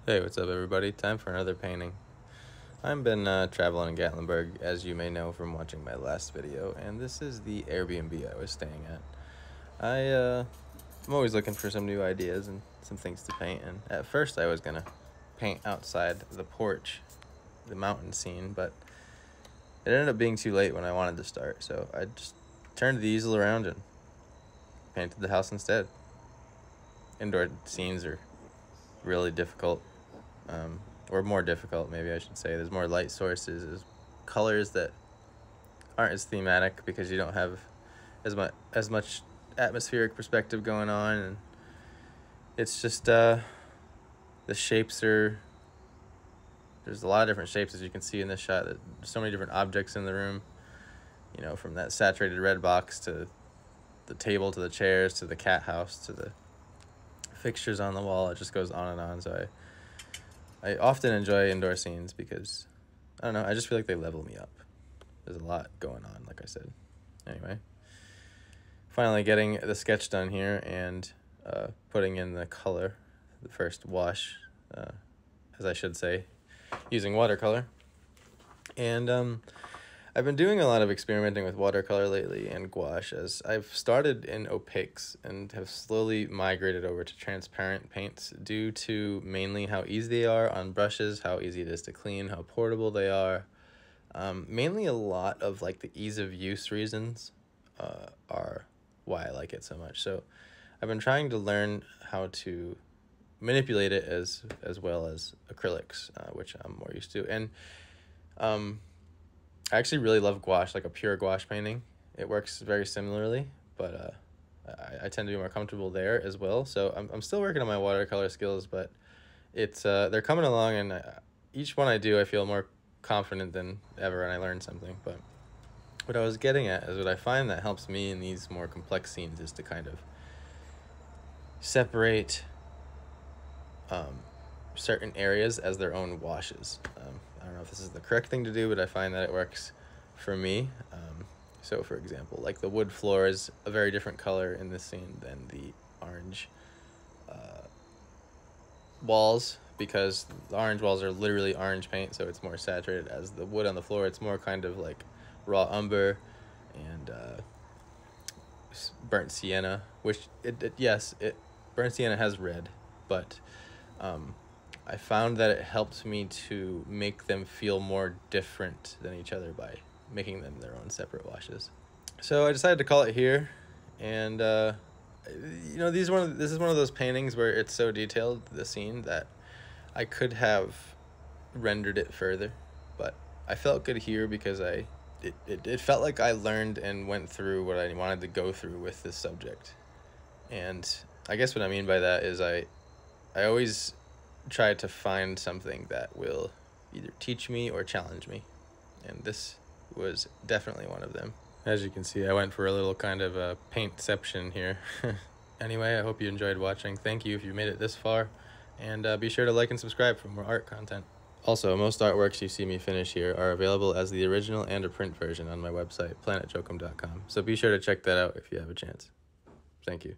Hey, what's up everybody? Time for another painting. I've been traveling in Gatlinburg, as you may know from watching my last video, and this is the Airbnb I was staying at. I'm always looking for some new ideas and some things to paint, and at first I was gonna paint outside the porch, the mountain scene, but it ended up being too late when I wanted to start, so I just turned the easel around and painted the house instead. Indoor scenes are really difficult. Or more difficult, maybe I should say. There's more light sources, there's colors that aren't as thematic because you don't have as much atmospheric perspective going on, and it's just the shapes are, there's a lot of different shapes as you can see in this shot. There's so many different objects in the room, you know, from that saturated red box to the table to the chairs to the cat house to the fixtures on the wall. It just goes on and on. So I often enjoy indoor scenes because, I don't know, I just feel like they level me up. There's a lot going on, like I said. Anyway, finally getting the sketch done here and putting in the color, the first wash, as I should say, using watercolor. And I've been doing a lot of experimenting with watercolor lately and gouache, as I've started in opaques and have slowly migrated over to transparent paints due to mainly how easy they are on brushes, how easy it is to clean, how portable they are. Mainly a lot of like the ease of use reasons are why I like it so much. So I've been trying to learn how to manipulate it as well as acrylics, which I'm more used to. And I actually really love gouache, like a pure gouache painting. It works very similarly, but I tend to be more comfortable there as well. So I'm still working on my watercolor skills, but it's they're coming along, and each one I do, I feel more confident than ever, and I learn something. But what I was getting at is what I find that helps me in these more complex scenes is to kind of separate certain areas as their own washes. I don't know if this is the correct thing to do, but I find that it works for me. So for example, like the wood floor is a very different color in this scene than the orange walls, because the orange walls are literally orange paint, so it's more saturated, as the wood on the floor, it's more kind of like raw umber and burnt sienna, which burnt sienna has red, but I found that it helped me to make them feel more different than each other by making them their own separate washes. So I decided to call it here, and you know, this is one of those paintings where it's so detailed, the scene, that I could have rendered it further, but I felt good here because it felt like I learned and went through what I wanted to go through with this subject. And I guess what I mean by that is I always try to find something that will either teach me or challenge me, and this was definitely one of them. As you can see, I went for a little kind of a paintception here. Anyway, I hope you enjoyed watching. Thank you if you made it this far, and be sure to like and subscribe for more art content. Also, most artworks you see me finish here are available as the original and a print version on my website, planetjokum.com, so be sure to check that out if you have a chance. Thank you.